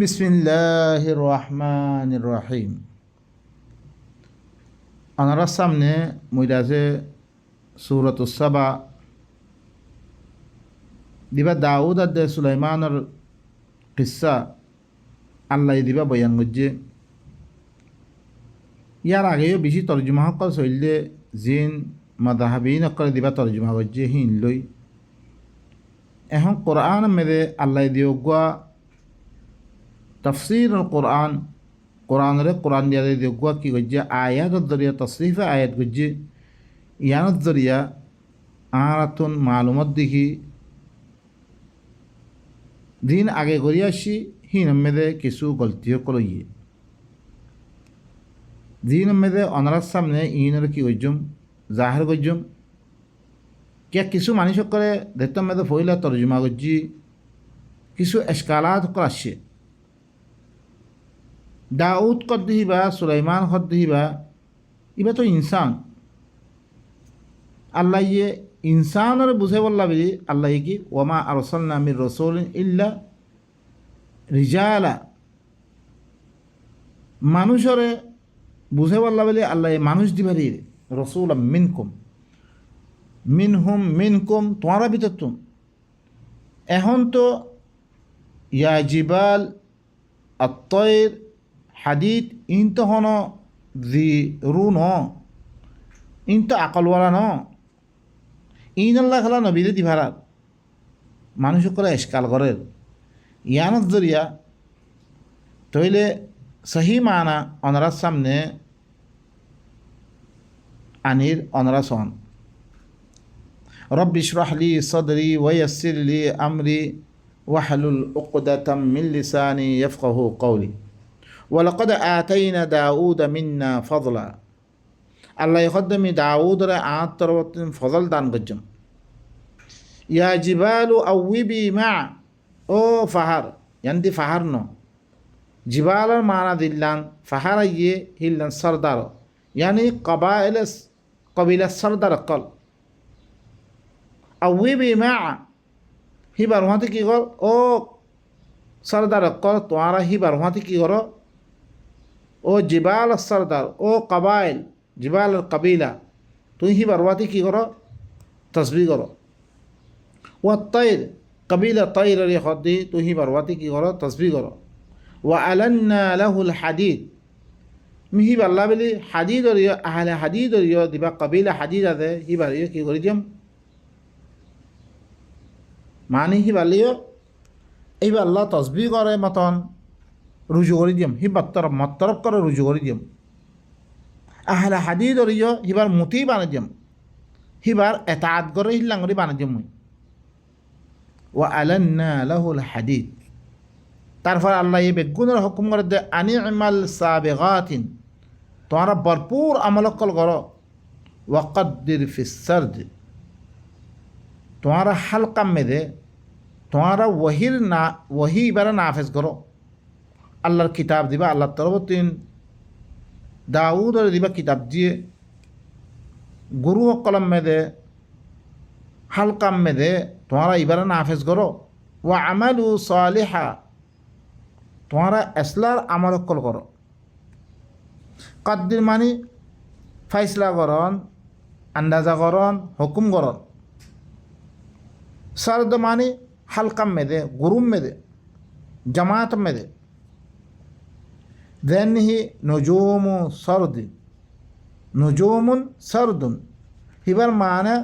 বিসমিল্লাহির রহমানির রহিম। আপনার সামনে মুইরাজে সূরাতুস সাবা দিবা দাউদ আর সুলাইমানের কিসা আল্লাহ দিবা বয়ান করছে। ইয়ার আগেও বেশি তর্জমা সকল চললে জিন মাদাহাবিন অকল দিবা তর্জমা করছে হিন লই। এখন কোরআন মেরে আল্লাহ দিয়োগুয়া তফসির কোরআন কোরআনরে কোরআন দিয়া দিয়োগুয়া কি করছে আয়াতের জরিয়া তসরিফে আয়াত করছে। ইয়ানোর জরিয়া আরাতুন মালুমত দেখি দিন আগে করি আসি হিন মেদে কিছু গলতিও করিয়ে দিন মেদে অনারার সামনে ইনের কি করছুম জাহের করছুম কে কিছু মানুষ করে দেখতাম মেদে ফইলা তর্জমা করছি কিছু এসকালাত আসছে। দাউদ কদ দিহিবা সুলাইমান কদ দিহিবা ইবা তো ইনসান আল্লাহ ইয়ে ইনসানের বুঝে বললা বলি আল্লাহ কি ওমা আরসালনা মির রাসূলিন ইল্লা রিজালা মানুষরে বুঝে বললা বলি আল্লাহ মানুষ দিবারি রসুল মিনকুম মিনহুম মিনকুম তোমারা ভিতর তুম। এখন তো ইয়া জিবাল আত্তয়ের হাদিদ ইন তো হন জি রু ন ইন তো আকলওয়ালা ন ইন আল্লাহ খালা নবীরে দিভারার মানুষ করে এসকাল করের ইয়ানত জরিয়া তইলে সহি মানা অনারার সামনে আনির অনারা সন রব্বি ইশরাহ লি সদরি ওয়া ইয়াসসির লি আমরি ওয়াহলুল উকদাতাম মিন লিসানি ইয়াফকাহু কওলি ওয়ালাকাদ আতাইনা দাউদ মিন্না ফাদলা আল্লাহ ইখদ্দমি দাউদরে আত তরবতিন ফজল দান করছেন। ইয়া জিবালু আউবিবি মা ও ফাহার ইয়ান্দি ফাহার ন জিবালর মানা দিল্লান ফাহার ইয়ে হিল্লান সরদার ইয়ানি কবিলা সরদার কল আউবিবি মা হিবার ওহাতে কি কর ও সরদার কল তোমারা হিবার ওহাতে কি কর ও জিবাল সরদার ও কবাইল জিবাল কবিলা তুই হিবার ওহাতে কি কর তসবি করো ও তৈর কবিলা তৈর রে হদ্দি তুই হিবার ওহাতে কি করো তসবি করো ও আলান্না লাহুল হাদিদ মিহি আল্লাহ বলি হাদিদ অরিয় আহলে হাদিদ অরিয় দিবা কবিলা হাদিদ আছে হিবার ইয়ে কি করে দিম মানে হিবালিও এইবার আল্লাহ তসবি করে মতন রুজু করে দিম হিবার তরফ মতরফ করে রুজু করে দিম আহলে হাদিদ অরিয় হিবার মুতি বানাই দিম হিবার এতাত করে হিল্লাঙ্গরি বানাই দিম মুই ও আলান্না লাহুল হাদিদ। তারপর আল্লাহ এই বেগুনের হুকুম করে দে আনি ইমাল সাবিগাতিন তোমরা ভরপুর আমলকল করো ওয়াকদ্দির ফিসার্দ তোমরা হালকা মেদে তোমরা ওহির না ওহি এবারে নাফেজ করো আল্লাহর কিতাব দিবা আল্লাহ তরবতিন দাউদ দিবা কিতাব দিয়ে গুরু কলম মেদে হালকাম মেদে তোমরা এবারে নাফেজ করো ওয়া আমালু সালিহা তোমরা এসলার আমলকল করো। কদ্দির মানি ফাইসলা করন আন্দাজা করন হুকুম করন সরদ মানি হালকাম মেদে গুরুম মেদে জামাত মেদে দেনহি নজুমু সরদিন নজুমুন সরদুন হিবার মানে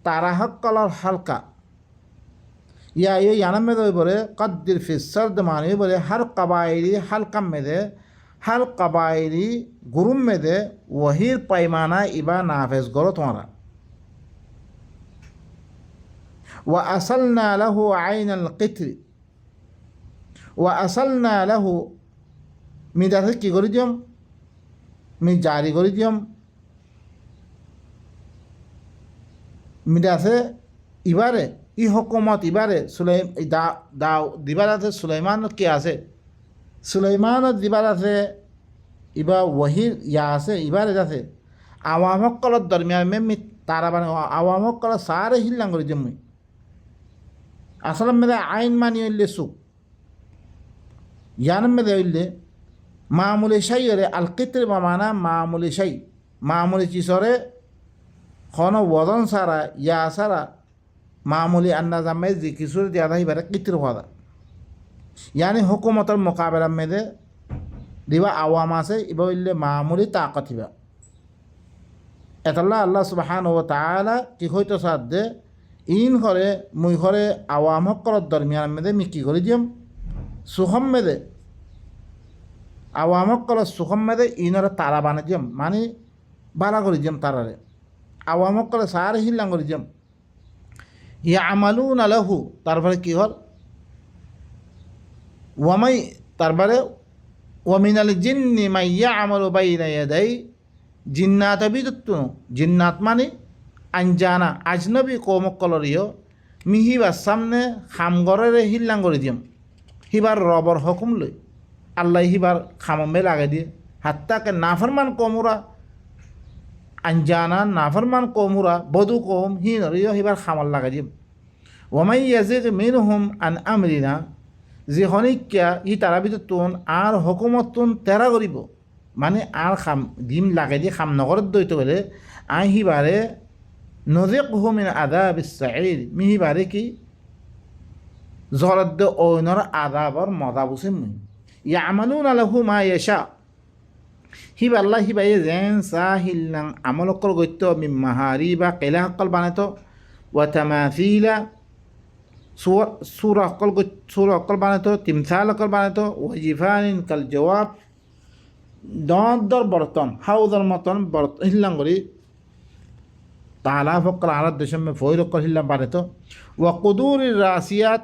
তারাহক কলর হালকা ইয়া ये यानम में तो बोले कद्दिर फि सर्द माने बोले हर कबायली हल्कम में दे हर कबायली गुरुम में दे वही पैमाना इबा नाफेज करो तुम्हारा व असलना लहु आइन अलकित्र व असलना लहु मिदासे की करी दियम मी जारी करी दियम मिदासे इबारे ই হকুমত ইবারে দিবার আছে সুলাইমান কে আছে সুলাইমান দিবার আছে ইবা ওহির ইয়া আছে ইবারে আছে আওয়ামকলর দরমিয়ান মে তারা মানে আওয়ামকল সারে হিল্লাং করে জম্মি আসলে মেরে আইন মানি হইলে সুখ ইয়ান মেদে হইলে মামুলি শাই ওরে আল কিতর মানা মামুলি শাই মামুলি চিসরে খন ওজন সারা ইয়া সারা মামুলি আন্দাজামে যে কিছুর দিয়া হিবারে কিতর হওয়া ইয়ানি হুকুমতর মোকাবেলা মেদে দিবা আওয়াম আছে ইবা হইলে মামুলি তাকত হিবা এতাল্লাহ আল্লাহ সুবহানাহু ওয়া তাআলা কি হইতো সাদে ইন করে মুই করে আওয়াম হকর দরমিয়ান মেদে মি কি করে দিম সুহম মেদে আওয়াম হকর সুহম মেদে ইনরে তারা বানে দিম মানে বালা করে দিম তারারে আওয়াম হকর সার হিল্লাং করে দিম ইয়া আমালুন আলাহু তারপরে কি হল ওয়ামাই তারপরে ওয়ামিনাল জিন্নি মাইয়া আমালু বাইনা ইয়াদাই জিন্নাত বিদুত্তু জিন্নাত মানে আঞ্জানা আজনবী কৌমকলরিও মিহিবার সামনে খামগরের হিল্লাং করে দিম হিবার রবর হকুম লই আল্লাহ হিবার খামমে লাগাই দিয়ে হাত্তাকে নাফরমান কমুরা আঞ্জানা নাফরমান কমুরা বধু কম হিনরিও হিবার খামল লাগাই দিম ওমাই ইয়াজিক মিনহুম আন আমরিনা যে হনিকা ই তারা বিদুত্তুন আর হকুমতুন তেরা করিব মানে আর খাম ডিম লাগাই দিয়ে খাম নগরত দইতে গেলে আই হিবারে নজিকহু মিন আযাবিস সাঈর মিহিবারে কি জরদ ওইনর আযাবর মজা বুঝে মুই ইয়ামালুনা লাহু মা ইয়াশা হিবা আল্লাহ হিবায়ে যেন সাহিল্লাং আমলকল গত্য মিন মাহারিবা কিলা হকল বানাতো ওয়া তামাসিলা সূরা হকল বানাতো তিমসাল হকল বানাতো ওয়া জিফানিন কাল জওয়াব দর বর্তন হাউদর মতন হিল্লাং করি তালা ফকর আরাত দেশমে ফৈরকর হিল্লাম বানাতো ওয়া কুদুরির রাসিয়াত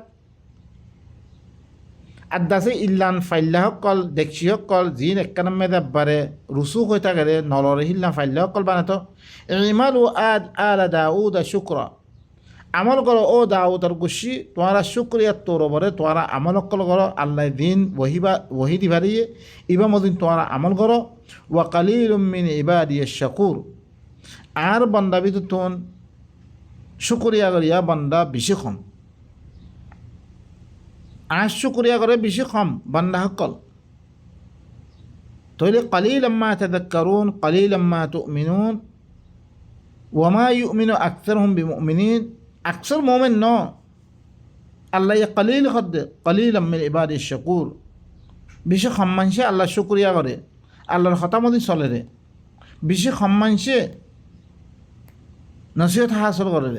আদাসে ইল্লান ফাইল্লা হকল দেখছি হকল জিন একানমে দাব্বারে রুসু হয়ে থাকে নলরে হিল্লাম ফাইল্লা হকল বানাতো ইমালু আদ আলা দাউদ শুকরা আমল করো ও দাউদর গুশি তোমারা শুক্রিয়া তোর বরে তোমারা আমল হকল করো আল্লাহ দিন ওহি দিবারিয়ে ইবা মদিন তোমারা আমল করো ওয়া কালিলুম মিন ইবাদিয়াশ শাকুর আর বন্দা বিদুতন শুক্রিয়া করিয়া বন্দা বেশি কম আর শুক্রিয়া করে বেশি কম বন্দা হকল তইলে কালিলাম মা তাযাক্কারুন কালিলাম মা তুমিনুন ওয়া মা ইউমিনু আকসারুহুম বিমুমিনিন আকসার মুমিন ন আল্লাহ কালিল খদ কালিলাম মিন ইবাদিশ শাকুর বেশি কম মানুষে আল্লাহ শুক্রিয়া করে আল্লাহর কথা মতো চলে রে বেশি কম মানুষে নসিহত হাসল করে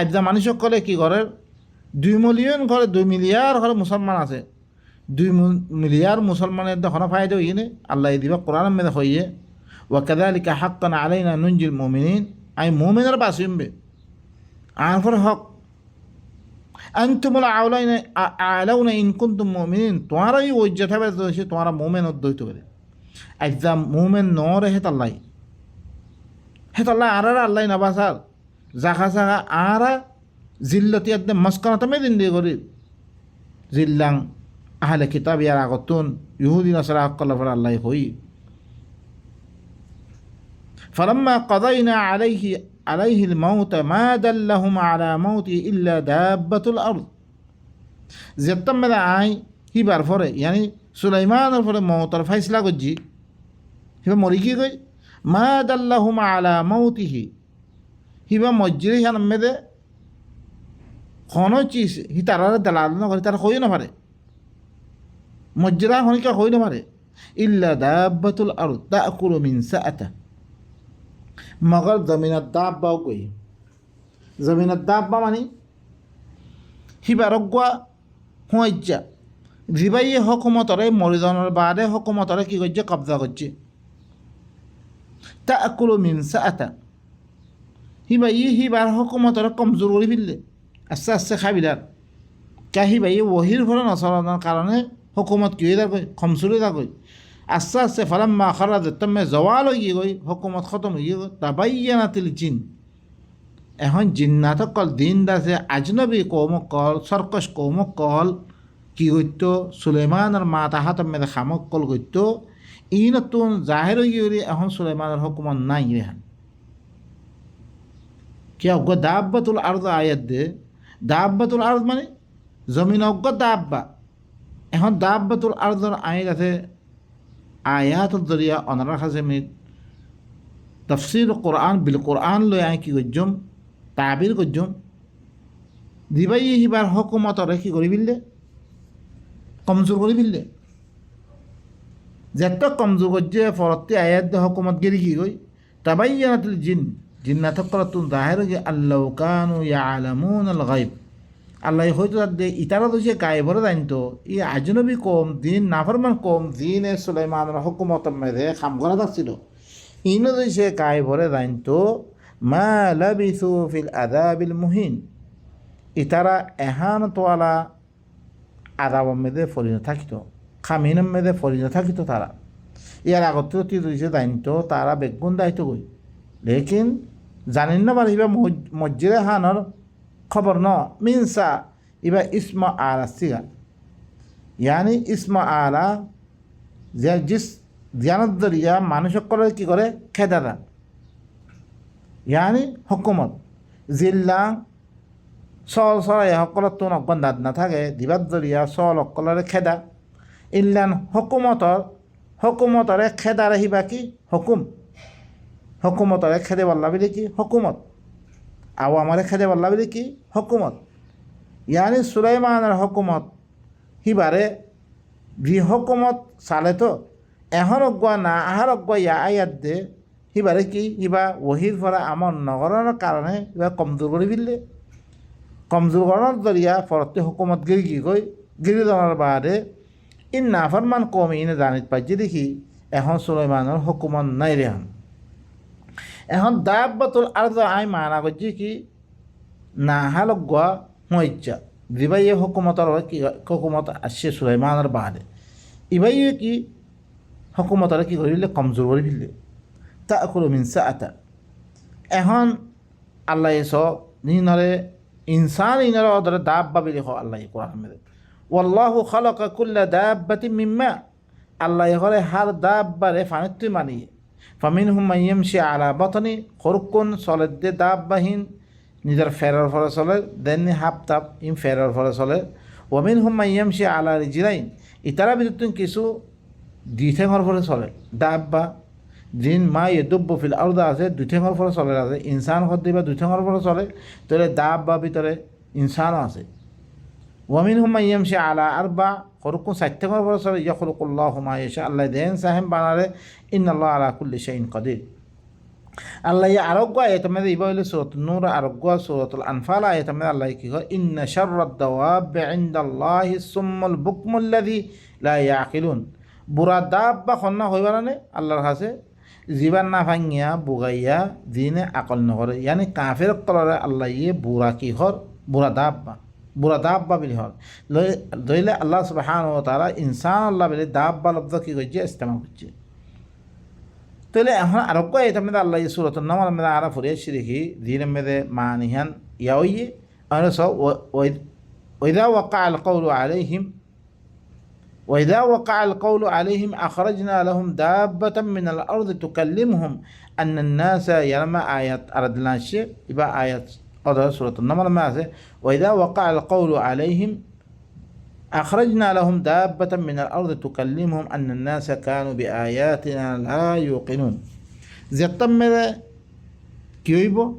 আজা মানুষ সকলে কি করে 2 মিলিয়ন ঘরে 2 মিলিয়ার ঘরে মুসলমান আছে 2 মিলিয়ার মুসলমানের দেখো ফায়দা হইনে আল্লাহ দিবা কোরআন মেদে হইয়ে ওয়া কাযালিকা হাক্কান আলাইনা নুনজিল মুমিনিন আই মুমিনের বাসিমবে আর ফর হক আনতুমুল আলাউনা ইন কুনতুম মুমিনিন তোমারা এই ওজ্জত হবে তোমারা মুমিন অদ্বৈত করে আজা মুমিন নরে হেত আল্লাহ হেতাল্লাহ আর আল্লাহ নাবাসার জাখা জাখা আর জিল্লতি একদম মস্কানাতে মেদিন দিয়ে করি জিল্লাং আহলে কিতাব ইয়ার আগতুন ইহুদি নাসারা হকল ফর আল্লাহ হই فلما قضينا عليه الموت ما دلهم على موته إلا دابة الأرض زيتم ذا آي হিবার ফরে يعني সুলাইমানের ফরে মওতর ফাইসলা গজি হিবা মরি কি গই মা দাল্লাহুম আলা মাউতিহি হিবা মজ্জিরি হান মেদে কোনো চিজ হি তারা দালাল না করে তারা হই না পারে মজ্জিরা হনিকা হই না পারে ইল্লা দাব্বাতুল আরদ তাকুলু মিন সাআতা মগর জমিনাত দাব্বা কই জমিনাত দাব্বা মানে হিবা রগা হইজা জিবাইয়ে হকুমতরে মরিজনের বাদে হকুমতরে কি করছে কবজা করছে তাকুলু মিন সাআতা হিবা হিবার হকুমতর কমজোর করে ফেললে আস্তে আস্তে খাবিলার কে হিবা ওহির ফলে নচলানোর কারণে হুকুমত কি হয়ে থাকবে কমজোরি থাকবে আস্তে আস্তে ফালাম্মা খারাজে তমে জওয়াল হয়ে গই হুকুমত খতম হয়ে গই তাবাইয়ানাতিল জিন এখন জিন্নাত কল দিন দাসে আজনবী কৌমকল সর্কস কৌমকল কি করত সুলেমানের মা তাহাত মেদে খামকল করত ই নতুন জাহের হয়ে এখন সুলেমানের হুকুমত নাই রেহান কি অজ্ঞ দাব্বাতুল আরদ আয়াত দে দাব্বাতুল আরদ মানে জমিন অজ্ঞ দাব্বা এখন দাব্বাতুল আরদর আইন আছে আয়াতুল জরিয়া অনারার কাছে মিট তফসির কোরআন বিল কোরআন লই আই কি গজ্জম তাবির গজ্জম দিবাই হিবার হকুমতরে কি করি বিললে কমজোর করে ফেললে যেত কমজোর করছে ফরত্তি আয়াত হকুমত গেরি কি গই তাবাইয়ানাতুল জিন জিন্নাত করাতুন জাহির যে আল্লাহ কানু ইয়ালামুন আল গায়ব আল্লাহ হয়তো দে ইতারা তো যে গায়েবরে জানতো ই আজনবী কম দিন নাফরমান কম দিনে সুলাইমানের হকুমত মেরে খাম করা থাকছিল ইনো তো সে গায়েবরে জানতো মা লাবিসু ফিল আযাবিল মুহিন ইতারা এহান তোয়ালা আদাব মেদে ফরিনে থাকিত খামিন মেদে ফরিনে থাকিত তারা ইয়ার আগত দিয়েছে দায়িত্ব তারা বেগুন দায়িত্ব গই লেকিন জানেন না মানে ইবা মসজিদে হানর খবর ন মিনসা ইবা ইসমা আলা সিগা ইয়ানি ইসমা আলা যে জিস জ্ঞানত দরিয়া মানুষ সকলে কি করে খেদা দেন ইয়ানি হকুমত জিল্লা সল সরাই সকলত তো অকণ দাঁত নাথাকে দিবাত দরিয়া সল অকলরে খেদা ইল্লান হকুমতরে খেদারে হিবা কি হকুমতরে খেদে বললা বলে কি হকুমত আও আমারে খেদে বললা বলে কি হকুমত ইয়ানি সুলাইমানের হকুমত হিবারে ভি হকুমত চালে তো এহর অজ্ঞা না আহার অজ্ঞা ইয়া আয়াত দে হিবারে কি হিবা ওহির ফরা আমার নগরের কারণে ইবা কমজোর করে ফেললে কমজোর করার জরিয়া ফরতে হুকুমত গিরি কি কই গিরি দেওয়ার বাদে ইন নাফরমান কম ইনে জানিত পাইছে দেখি এখন সুলাইমানের হুকুমত নাই রেহান এখন দাব্বাতুল আরদ আই মানা করছি কি না হালগুয়া হইচ্ছা দিবাইয়ে হুকুমতর কি হুকুমত আসছে সুলাইমানের বাদে ইবাইয়ে কি হুকুমতরে কি করিলে কমজোর করে ফেললে তা করো মিনসা আতা এখন আল্লাহ এস নিনরে ইনসান ইনরে অদরে দাব্বা বিলি হ আল্লাহ কোরআন মেরে ওয়াল্লাহু খালাকা কুল্লা দাব্বাতিন মিম্মা আল্লাহ হরে হার দাব্বারে ফানিত্তি মানিয়ে ফামিনহুম মান ইয়ামশি আলা বাতনি খরকুন সলেদে দাব্বাহীন নিজের ফেরার ফলে চলে দেননি হাপ তাপ ইম ফেরার ফলে চলে ওয়ামিনহুম মান ইয়ামশি আলা রিজলাইন ইতারা ভিতর কিছু দুই ঠেঙর ফলে চলে দাব্বা জিন মা ইয়েদব্য ফিল আরদা আছে দুই ঠেঙর ফলে চলে আছে ইনসান হদ্দি বা দুই ঠেঙর ফলে চলে তাহলে দাব্বা ভিতরে ইনসানও আছে ওয়ামিনহুম মান ইয়ামশি আলা আরবা খরকুন চার ঠেঙর ফলে চলে ইয়াখলুকুল্লাহু মা ইয়াশা আল্লাহ দেন সাহেব বানারে ইন্নাল্লাহু আলা কুল্লি শাইইন কাদির আল্লাহ আরোগ্য আয়াতমে ইবা হইলে সূরাতুন নূর আরোগ্য সূরাতুল আনফাল আয়াতমে আল্লাহ কি কয় ইন্না শাররাদ দাওয়াব ইনদাল্লাহি সুম্মুল বুকমুল্লাযী লা ইয়াকিলুন বুড়া দাব্বা খন্না হইবারানে আল্লাহর কাছে জীবান না ভাঙিয়া বুগাইয়া দিনে আকল নকরে ইয়ানি কাফের কলরে আল্লাহ ইয়ে বুড়া কি হর বুড়া দাব্বা বিলি হর লইলে আল্লাহ সুবহানাহু ওয়া তাআলা ইনসান আল্লাহ বিলি দাব্বা লফজ কি করছে ইস্তেমাল করছে তাহলে এখন আরোগ্য এটা মেয়েদের আল্লাহ সুরতুল নামার মেয়েদের আরা ফুরিয়ে শিরিকি দিনের মেয়েদের মানিহান ইয়াওয়ে আর সব ওইদা ওয়াকা আল কৌলু আলাইহিম وإذا وقع القول عليهم أخرجنا لهم دابة من الأرض تكلمهم أن الناس يرمى آيات أردنا الشيء يبقى آيات هذا سورة النمل ما وإذا وقع القول عليهم أخرجنا لهم دابة من الأرض تكلمهم أن الناس كانوا بآياتنا لا يوقنون زيتم ماذا كيويبو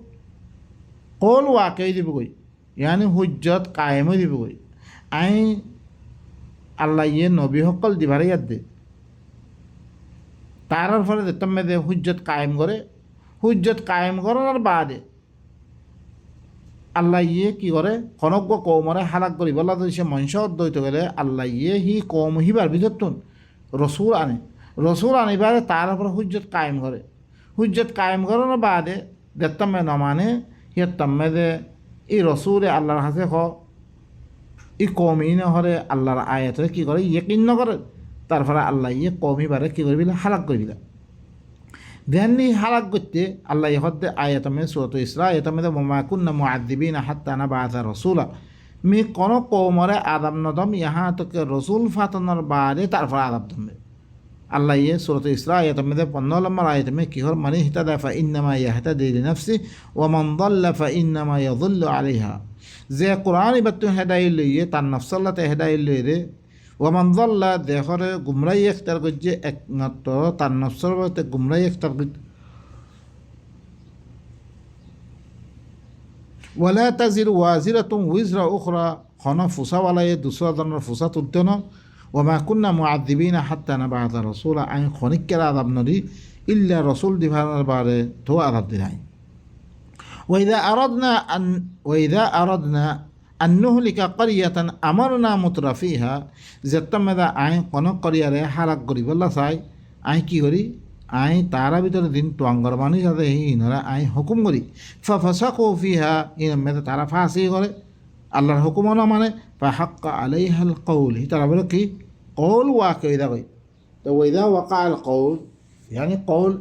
قول واقعي دي بقول يعني حجت قائمة دي بقول أي আল্লাহ ইয়ে নবী সকল দিবারে ইয়াদ দে তারার ফলে যেতাম মেয়েদে হুজ্জত কায়েম করার বাদে আল্লাহ ইয়ে কি করে খনজ্ঞ কৌমরে হালাক করি বলা তো সে মনুষ্য অদ্বৈত গেলে আল্লাহ ইয়ে হি কৌম হিবার ভিতরতুন রসুল আনিবারে তার উপরে হুজ্জত কায়েম করার বাদে যেতাম মে নমানে হিয়াতাম মেয়েদে এই রসুলে আল্লাহর হাতে ই কমিনে হরে আল্লাহর আয়াতরে কি করে ইয়েকিন নকরে তারপরে আল্লাহ ইয়ে কমিবারে কি করবিলা হালাক করবিলা দেননি হালাক করতে আল্লাহ হদ্দে আয়াতমে সূরাত ইসরা আয়াতমে ওমা কুন্না মুআযযিবিনা হাত্তা নাবআসা রাসূলা মি কোন কওমরে আযাব নদম ইহা তক রাসূল ফাতানোর বাদে তারপরে আযাব দমবে আল্লাহ ইয়ে সূরাত ইসরা আয়াতমে 15 নম্বর আয়াতমে কি হর মানে হিতাদা ফা ইন্নামা ইয়াহতাদি লিনাফসি ওয়া মান দাল্লা ফা ইন্নামা ইয়াযুল্লু আলাইহা যে কোরআন ইবাত হেদায়েত লইয়ে তার নফসাল্লাতে হেদায়েত লইরে ওয়ামানজাল্লা দেহরে গুমরাই একটার গজ্জে একমাত্র তার নফসর বলতে গুমরাই একটার গজ্জে ওয়ালা তাজির ওয়াজিরাতুম উইজরা উখরা হন ফুসাওয়ালায়ে দুসরা ধরনের ফুসা তুলতে না ওমা কুন্না মুআদ্দিবিনা হাত্তা নাবাআসা রাসূলা আইন খনিকের আযাব নদী ইল্লা রসুল দিভার বারে তো আযাব দিলাই ওয়াইদা আরাদনা আন নুহলিকা ক্বরিয়াতান আমারনা মুতরাফিহা যেতমেদা আইন কোন করিয়ারে হালাক করিবল্লা চাই আই কি করি আই তারা ভিতরে দিন তোয়াঙ্গর মানুষ আছে ইনরা আই হুকুম করি ফাসাকু ফিহা ইনমেদা তারা ফাঁসি করে আল্লাহর হুকুমও না মানে ফাহাক্কা আলাইহাল কৌল হি তারা বলে কি কৌল ওয়াকে ওইদা কই তো ওইদা ওয়াকা আল কৌল यानी कौल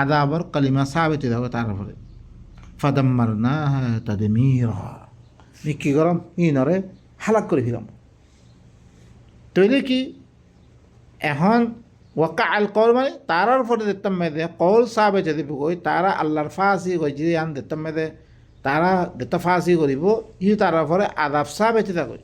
আদাবর কালিমা সাবিত হবে তার উপরে ফাদাম্মারনাহা তাদমীরা নি কি গরম ইনরে হালাক করে দিলাম তৈলে কি এখন ওয়াকা আল কৌল মানে তারার উপরে দেখতাম মেদে কৌল সাবিত দিব কই তারা আল্লাহর ফাঁসি কই যদি আন দেখতাম মেদে তারা দেখতে ফাঁসি করিব ই তার উপরে আদাব সাবিত কই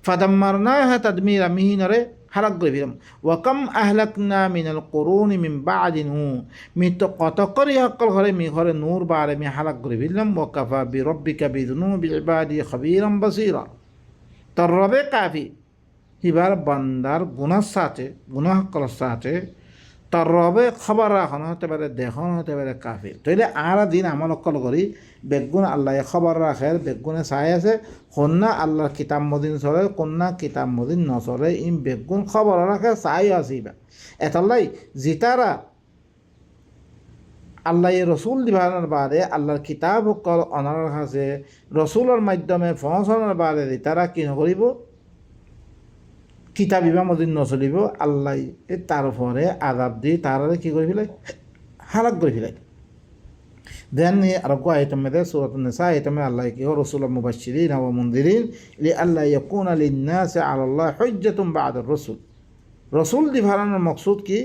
ফাদাম্মারনাহা তাদমীরা মিহিনরে হালাক করে দিলাম ওয়াকাম আহলাকনা মিনাল কুরুনি মিন বাদি নূহ মি তো কত করে হকল ঘরে মি ঘরে নূর বারে মি হালাক করে দিলাম ওয়াকাফা বিরব্বিকা বিযুনুবি ইবাদি খাবীরাম বাসীরা তোর রবে কাফি হিবার বান্দার গুনাহ সাথে গুনাহ করার সাথে তোর রবে খবর রাখনো হতে পারে দেখানো হতে পারে কাফি তাইলে আর দিন আমল অকল করি বেগুন আল্লাহ খবর রাখের বেগুনে চাই আছে কন্যা আল্লাহর কিতাব মদিন চলে কন্যা কিতাব মদিন নচলে ইম বেগুন খবর রাখে চাই আসিবা এতাল্লাই জিতারা আল্লাহ রসুল দিবানোর বাদে আল্লাহর কিতাব অকল অনার কাছে রসুলের মাধ্যমে পৌঁছানোর বাদে তারা কি নকরিব কিতাব ইবা মদিন নচলিব আল্লাহ তার উপরে আজাব দি তারা কি করে ফেলাই হালাক করে ফেলাই দেন আর গো আইটেম মেদে সূরাতুন নিসা আইটেমে আল্লাহ কি রাসূলুল মুবাশশিরিন ওয়া মুনদিরিন লিআল্লা ইয়াকুনা লিন-নাসি আলাল্লাহ হুজ্জাতুন বা'দার রাসূল রাসূল দিভানোর মকসুদ কি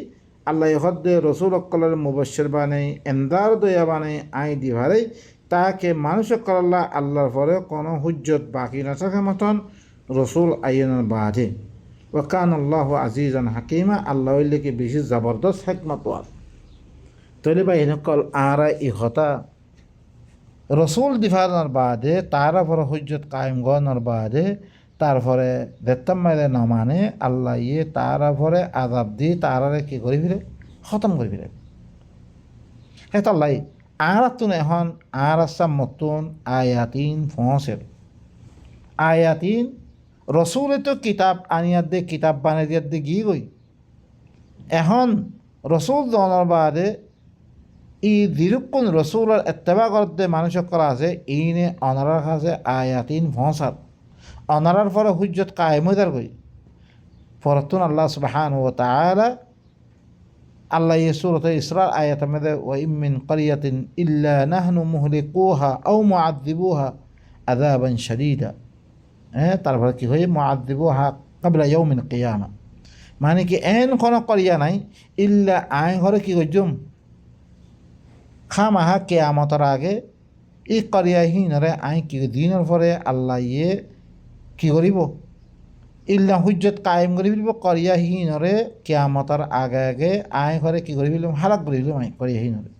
আল্লাহ হদ্দে রাসূল অকলের মুবাশশির বানাই এমদার দয়া বানাই আই দিভারে তাকে মানুষ অকল্লাহ আল্লাহর পরে কোনো হুজ্জত বাকি না থাকে মতন রাসূল আইনের বাদে ওয়া কানা আল্লাহু আজিজান হাকিমা আল্লাহ হইলে বেশি জবরদস্ত হিকমতওয়ালা তৈলে বা এনেকল আরা ইহতা রসুল দিফানোর বাদে তারা পরে হুজ্জত কায়েম গনার বাদে তারপরে দেখতাম মাইলে না মানে আল্লাহ ইয়ে তারা পরে আজাব দি তারারে কি করে ফিরে খতম করে ফিরে হেতাল্লাই আর তুন এখন আর আসা মতন আয়াতিন ফসের আয়াতিন রসুলে তো কিতাব আনিয়ার দে কিতাব বানিয়ে দিয়ার দে গিয়ে গই এখন রসুল দনার বাদে ই দিরুক্ষণ রসুলের এত্তেবা করতে মানুষ করা আছে ইনে অনারার কাছে আয়াতিন ফসাদ অনারার পরে হুজ্জত কায়েমদার কই ফরতুন আল্লাহ সুবহানাহু ওয়া তাআলা আল্লাহ সূরাত ইসরার আয়াত মধ্যে ওয়া ইমিন ক্বরিয়াতিন ইল্লা নাহনু মুহলিকুহা আও মুআযযিবুহা আযাবান শাদীদা তারপরে কি হয় মুআযযিবুহা ক্বাবলা ইয়াউমিল কিয়ামা মানে কি এন কোন করিয়া নাই ইল্লা আই ঘরে কি কইজুম খামাহা কেয়ামতের আগে ই করিয়াহীনরে আই কি দিনের পরে আল্লাহ ইয়ে কি করিব ইল্লা হুজ্জত কায়েম করে ফেলব করিয়াহীনরে কেয়ামতের আগে আগে আই ঘরে কি করে ফেললাম হালাক করে ফেললাম আই করিয়াহীনরে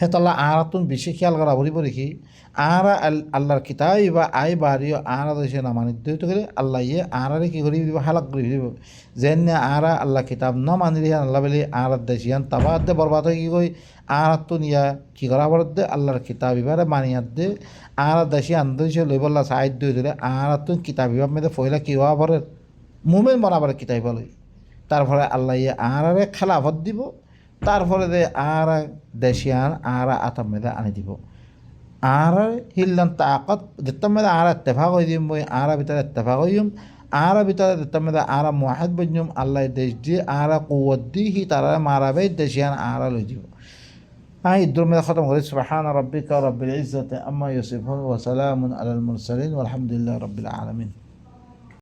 হেতল্লা আরাতুন বেশি খেয়াল করা ভরিব দেখি আরা আল্লাহর কিতাব বা আই বাড়িও আরা দেশে নামানিত করে আল্লাহ ইয়ে আরারে কি করে দিব হালাক করে দিব যেন আরা আল্লাহ কিতাব ন মানি আল্লাহ বলি আর দেশিয়ান তাবাদ দে বরবাদ হয়ে কি কই আরাতুন ইয়া কি করা বলতে আল্লাহর কিতাব ইবারে মানিয়াত দে আর দেশি আন্দোলন লইবল্লা সাহায্য দিলে আরাতুন কিতাব ইবাব মেয়েদের ফয়লা কি হওয়া পরে মুমেন বরাবর কিতাব লই তারপরে আল্লাহ ইয়ে আরারে খেলাফত দিব তারপরে দে আর দেশিয়ান আর আতাম মেদে আনি দিব আর হিল্লান তাকত দেখতাম মেদে আর ইত্তেফাক হয়ে দিম বই আর ভিতরে ইত্তেফাক হইম আর ভিতরে দেখতাম মেদে আর মুআহিদ বঞ্জুম আল্লাহ দেশ দিয়ে আর কুওয়াত দি হি তারা মারাবে দেশিয়ান আর লই দিব আই ইদ্রুম মেদে খতম করি সুবহান রাব্বিকা রাব্বিল ইজ্জাতি আম্মা ইয়াসিফুন ওয়া সালামুন আলাল মুরসালিন ওয়ালহামদুলিল্লাহি রাব্বিল আলামিন।